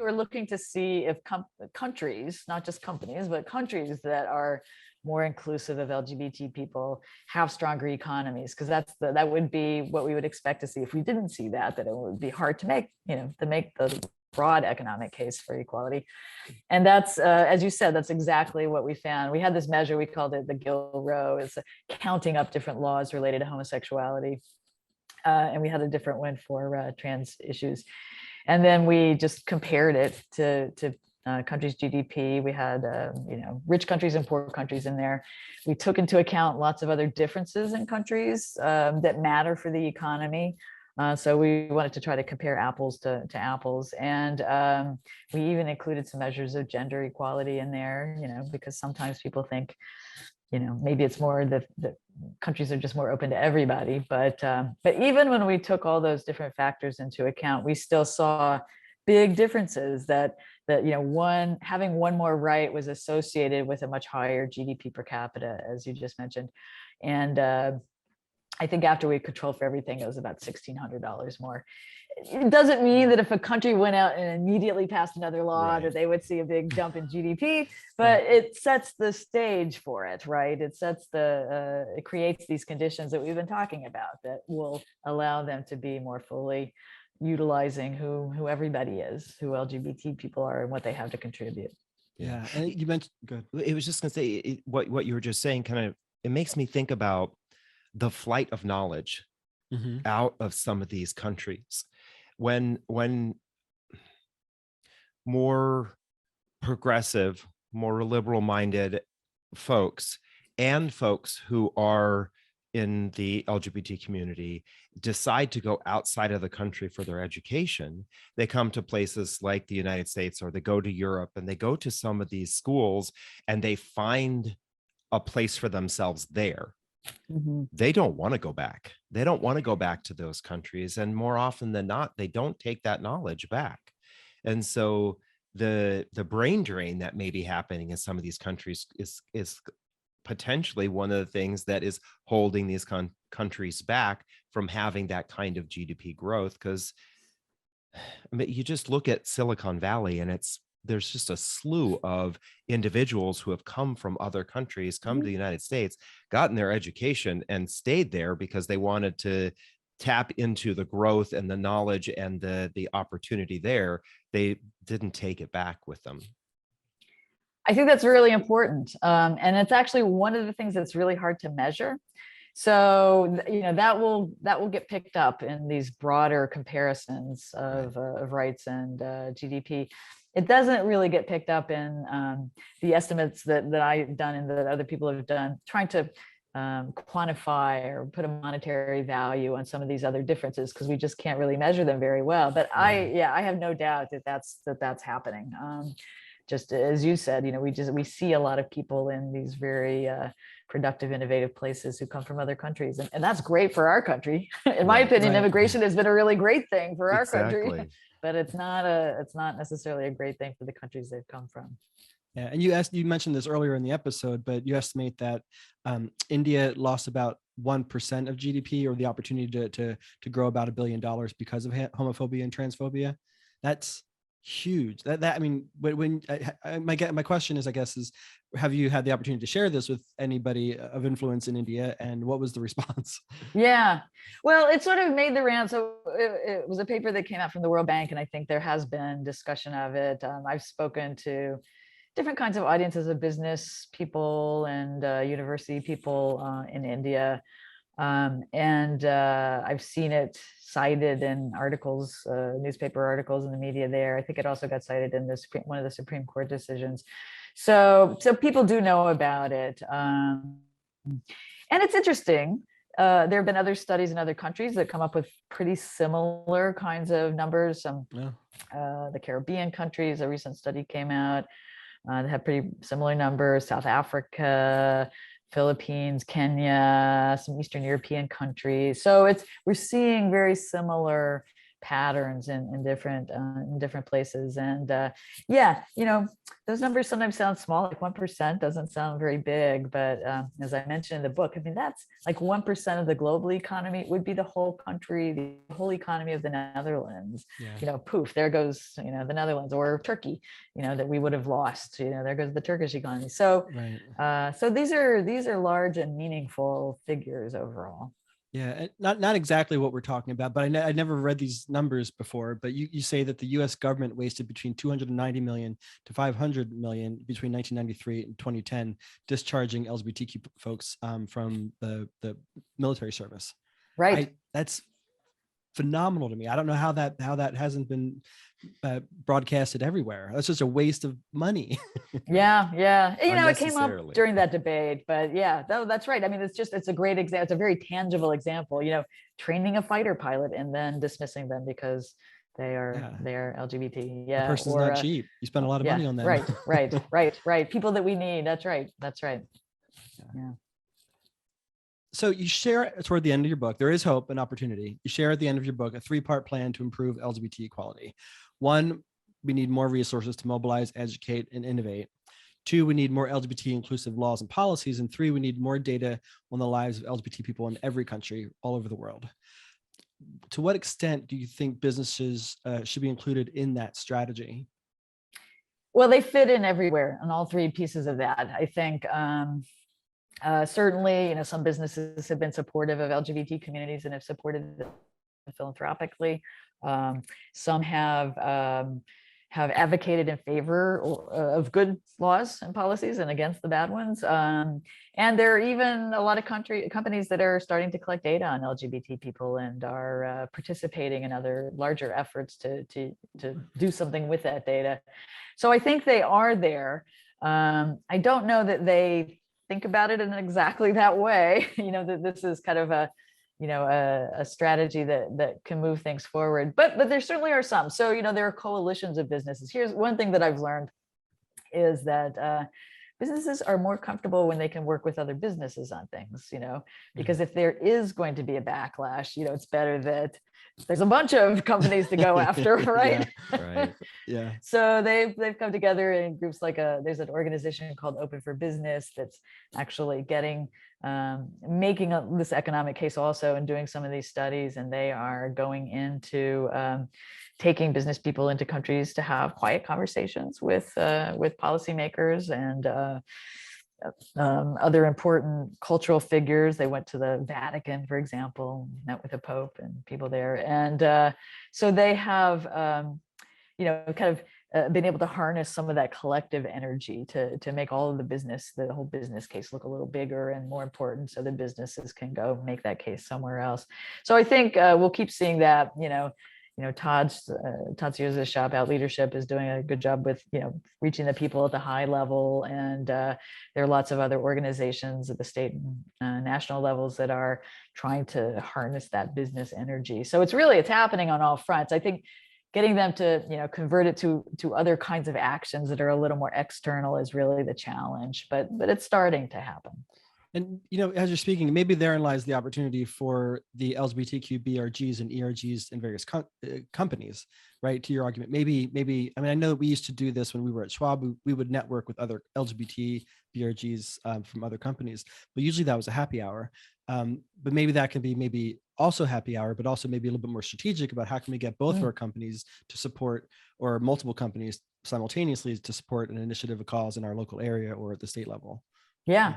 were looking to see if countries, not just companies, but countries that are more inclusive of LGBT people have stronger economies, because that would be what we would expect to see. If we didn't see that it would be hard to make, to make the broad economic case for equality. And that's, as you said, that's exactly what we found. We had this measure, we called it the Gill Row. It's counting up different laws related to homosexuality. And we had a different one for trans issues. And then we just compared it to countries' GDP. We had, rich countries and poor countries in there. We took into account lots of other differences in countries that matter for the economy. So we wanted to try to compare apples to apples. And we even included some measures of gender equality in there, because sometimes people think, maybe it's more that countries are just more open to everybody. But even when we took all those different factors into account, we still saw big differences that having one more right was associated with a much higher GDP per capita, as you just mentioned. And I think after we controlled for everything, it was about $1,600 more. It doesn't mean that if a country went out and immediately passed another law that they would see a big jump in GDP, but it sets the stage for it, right? It sets it creates these conditions that we've been talking about that will allow them to be more fully utilizing who everybody is, who LGBT people are, and what they have to contribute. Yeah, and you mentioned, good. It was just gonna say what you were just saying. Kind of, it makes me think about the flight of knowledge out of some of these countries. When more progressive, more liberal-minded folks and folks who are in the LGBT community decide to go outside of the country for their education, they come to places like the United States, or they go to Europe, and they go to some of these schools and they find a place for themselves there. They don't want to go back. They don't want to go back to those countries. And more often than not, they don't take that knowledge back. And so the brain drain that may be happening in some of these countries is potentially one of the things that is holding these countries back from having that kind of GDP growth. Because I mean, you just look at Silicon Valley, and there's just a slew of individuals who have come from other countries, come to the United States, gotten their education, and stayed there because they wanted to tap into the growth and the knowledge and the opportunity there. They didn't take it back with them. I think that's really important. And it's actually one of the things that's really hard to measure. So, that will get picked up in these broader comparisons of rights and GDP. It doesn't really get picked up in the estimates that I've done and that other people have done, trying to quantify or put a monetary value on some of these other differences, because we just can't really measure them very well. But I have no doubt that that's happening. Just as you said, we see a lot of people in these very productive, innovative places who come from other countries, and that's great for our country. In my opinion, immigration has been a really great thing for our country, but it's not necessarily a great thing for the countries they've come from. Yeah, and you mentioned this earlier in the episode, but you estimate that India lost about 1% of GDP, or the opportunity to grow about $1 billion because of homophobia and transphobia. That's huge. I mean, my question is, I guess, is, have you had the opportunity to share this with anybody of influence in India, and what was the response? Yeah, well, it sort of made the round. So it was a paper that came out from the World Bank, and I think there has been discussion of it. I've spoken to different kinds of audiences of business people and university people in India. And I've seen it cited in articles, newspaper articles in the media there. I think it also got cited in one of the Supreme Court decisions. So people do know about it. And it's interesting. There have been other studies in other countries that come up with pretty similar kinds of numbers. The Caribbean countries, a recent study came out that had pretty similar numbers. South Africa, Philippines, Kenya, some Eastern European countries. So we're seeing very similar patterns in different places. And yeah, those numbers sometimes sound small, like 1% doesn't sound very big, but as I mentioned in the book, I mean, that's like 1% of the global economy would be the whole country, the whole economy of the Netherlands. Poof, there goes, the Netherlands or Turkey, that we would have lost, there goes the Turkish economy. So, so these are large and meaningful figures overall. Yeah, not exactly what we're talking about, but I never read these numbers before. But you say that the U.S. government wasted between 290 million to 500 million between 1993 and 2010, discharging LGBTQ folks from the military service. Right. That's phenomenal to me. I don't know how that hasn't been broadcasted everywhere. That's just a waste of money. Yeah. It came up during that debate, but yeah, that's right. I mean, it's a great example. It's a very tangible example, training a fighter pilot and then dismissing them because they are LGBT. Yeah. The person's not cheap. You spend a lot of money on them. Right. People that we need. That's right. Yeah. So you share toward the end of your book, there is hope and opportunity. You share at the end of your book a 3-part plan to improve LGBT equality. 1, we need more resources to mobilize, educate, and innovate. 2, we need more LGBT inclusive laws and policies. And 3, we need more data on the lives of LGBT people in every country all over the world. To what extent do you think businesses should be included in that strategy? Well, they fit in everywhere on all 3 pieces of that. I think certainly, some businesses have been supportive of LGBT communities and have supported them philanthropically. Some have advocated in favor of good laws and policies and against the bad ones. And there are even a lot of companies that are starting to collect data on LGBT people and are participating in other larger efforts to do something with that data. So I think they are there. I don't know that they think about it in exactly that way, that this is kind of a strategy that can move things forward, but there certainly are some. So there are coalitions of businesses. Here's one thing that I've learned is that businesses are more comfortable when they can work with other businesses on things, because if there is going to be a backlash, it's better that there's a bunch of companies to go after, right? Yeah. So they've come together in groups like there's an organization called Open for Business that's actually making this economic case also and doing some of these studies, and they are going into taking business people into countries to have quiet conversations with policymakers and other important cultural figures. They went to the Vatican, for example, met with the Pope and people there. And so they have, kind of been able to harness some of that collective energy to make all of the whole business case look a little bigger and more important, so the businesses can go make that case somewhere else. So I think we'll keep seeing that. Todd's Shop Out Leadership is doing a good job with, reaching the people at the high level. And there are lots of other organizations at the state and national levels that are trying to harness that business energy. So it's happening on all fronts. I think getting them to, convert it to other kinds of actions that are a little more external is really the challenge, but it's starting to happen. And, as you're speaking, maybe therein lies the opportunity for the LGBTQ BRGs and ERGs in various companies, right? To your argument, maybe, I mean, I know that we used to do this when we were at Schwab. We would network with other LGBT BRGs from other companies, but usually that was a happy hour. But maybe that can be also happy hour, but also maybe a little bit more strategic about how can we get both of our companies to support, or multiple companies simultaneously to support an initiative, a cause in our local area or at the state level. Yeah.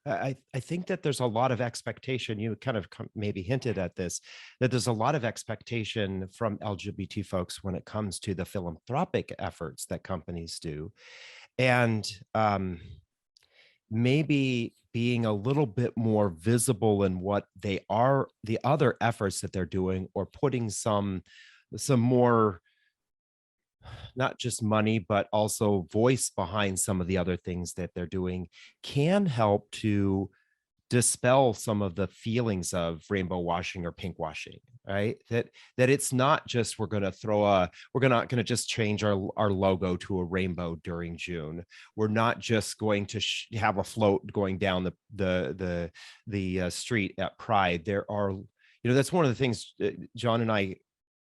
I think that there's a lot of expectation. You kind of maybe hinted at this, that there's a lot of expectation from LGBT folks when it comes to the philanthropic efforts that companies do. And maybe being a little bit more visible in what they are, the other efforts that they're doing, or putting some more, not just money, but also voice behind some of the other things that they're doing, can help to dispel some of the feelings of rainbow washing or pink washing, right? That it's not just we're not going to just change our logo to a rainbow during June. We're not just going to have a float going down the street at Pride. There are, that's one of the things John and I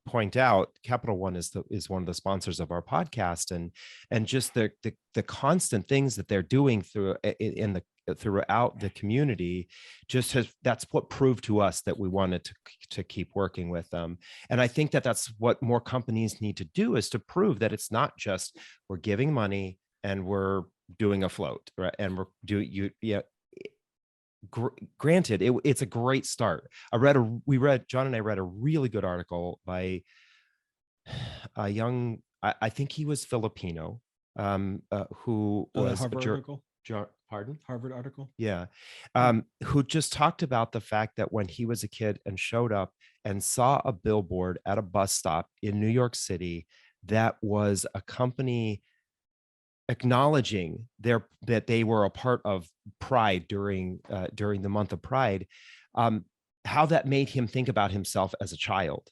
point out, Capital One is one of the sponsors of our podcast, and just the constant things that they're doing throughout the community that's what proved to us that we wanted to keep working with them. And I think that that's what more companies need to do, is to prove that it's not just we're giving money and we're doing a float, right? And we're doing granted, it's a great start. John and I read a really good article by a young, I think he was Filipino, who was Harvard article. Pardon? Harvard article. Yeah. Who just talked about the fact that when he was a kid and showed up and saw a billboard at a bus stop in New York City that was a company acknowledging that they were a part of Pride during the month of Pride, how that made him think about himself as a child,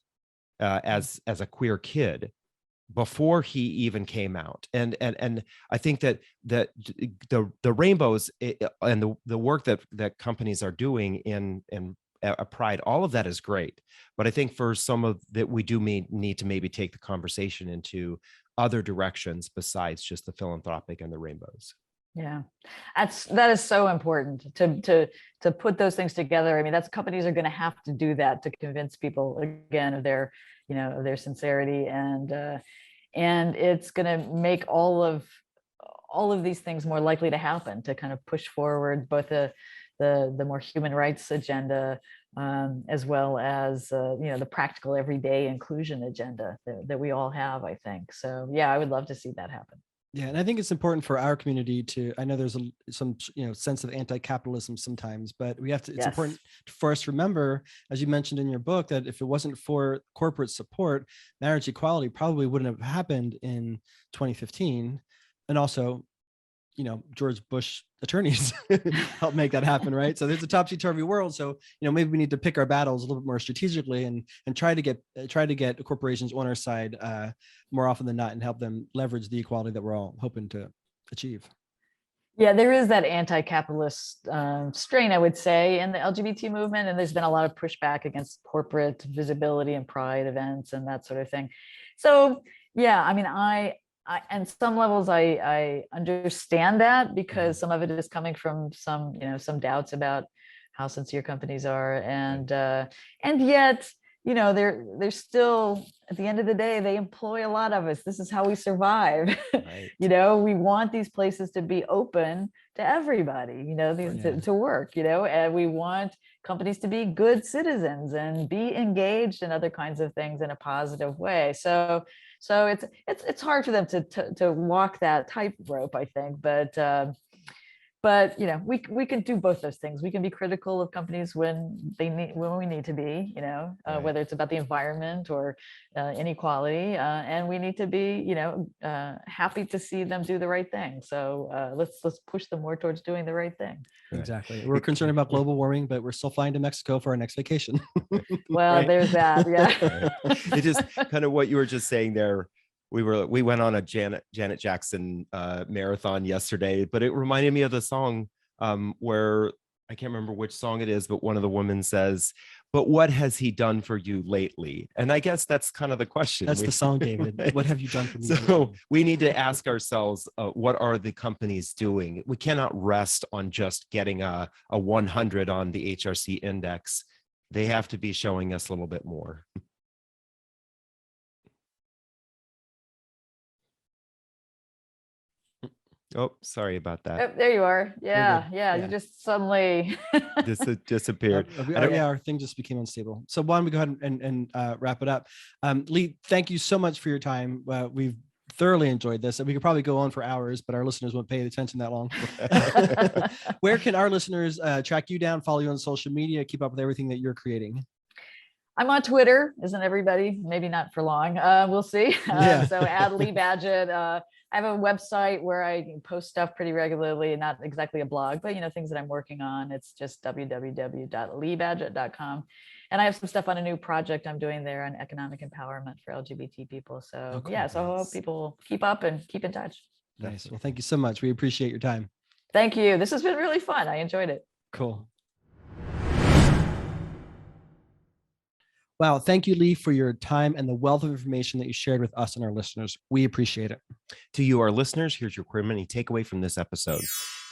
as a queer kid, before he even came out. And I think that the rainbows and the work that companies are doing in a Pride, all of that is great. But I think for some of that, we do need to maybe take the conversation into other directions besides just the philanthropic and the rainbows. Yeah, that is so important to put those things together. I mean, companies are going to have to do that to convince people again of their sincerity, and it's going to make all of these things more likely to happen, to kind of push forward both the more human rights agenda, as well as the practical everyday inclusion agenda that we all have, I think. So yeah, I would love to see that happen. Yeah, and I think it's important for our community to, I know there's some sense of anti-capitalism sometimes, but it's Yes. important for us to remember, as you mentioned in your book, that if it wasn't for corporate support, marriage equality probably wouldn't have happened in 2015. And also, George Bush attorneys helped make that happen, right? So there's a topsy-turvy world. So maybe we need to pick our battles a little bit more strategically and try to get corporations on our side more often than not, and help them leverage the equality that we're all hoping to achieve. Yeah, there is that anti-capitalist strain, I would say, in the LGBT movement, and there's been a lot of pushback against corporate visibility and Pride events and that sort of thing. So yeah, I mean, and some levels I understand that, because some of it is coming from some doubts about how sincere companies are, and yet they're still, at the end of the day, they employ a lot of us. This is how we survive. Right. We want these places to be open to everybody, to work, and we want companies to be good citizens and be engaged in other kinds of things in a positive way. So it's hard for them to walk that tightrope, I think, but we can do both those things. We can be critical of companies when we need to be, Right. whether it's about the environment or inequality, and we need to be, happy to see them do the right thing. So let's push them more towards doing the right thing. Right. Exactly. We're concerned about global warming, but we're still flying to Mexico for our next vacation. Well, Right? there's that. Yeah. Right. It just kind of what you were just saying there. We went on a Janet Jackson marathon yesterday, but it reminded me of the song where I can't remember which song it is, but one of the women says, "But what has he done for you lately?" And I guess that's kind of the question. That's the song, David. Right? What have you done for me? So we need to ask ourselves, what are the companies doing? We cannot rest on just getting a 100 on the HRC index. They have to be showing us a little bit more. Oh, sorry about that. Oh, there you are. Yeah. Yeah. You just suddenly Disappeared. Our thing just became unstable. So why don't we go ahead and wrap it up? Lee, thank you so much for your time. We've thoroughly enjoyed this, and we could probably go on for hours, but our listeners won't pay attention that long. Where can our listeners track you down, follow you on social media, keep up with everything that you're creating? I'm on Twitter, isn't everybody? Maybe not for long. We'll see. So add Lee Badgett. I have a website where I post stuff pretty regularly, not exactly a blog, but things that I'm working on. It's just www.leebadgett.com. And I have some stuff on a new project I'm doing there on economic empowerment for LGBT people. So cool. yeah, so I hope people will keep up and keep in touch. Nice. Well, thank you so much. We appreciate your time. Thank you. This has been really fun. I enjoyed it. Cool. Wow. Thank you, Lee, for your time and the wealth of information that you shared with us and our listeners. We appreciate it. To you, our listeners, here's your Queer Money takeaway from this episode.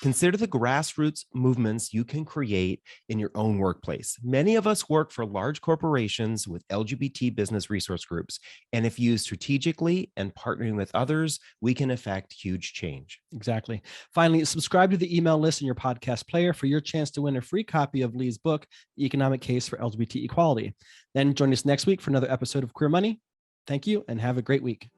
Consider the grassroots movements you can create in your own workplace. Many of us work for large corporations with LGBT business resource groups. And if used strategically and partnering with others, we can affect huge change. Exactly. Finally, subscribe to the email list in your podcast player for your chance to win a free copy of Lee's book, The Economic Case for LGBT Equality. Then join us next week for another episode of Queer Money. Thank you and have a great week.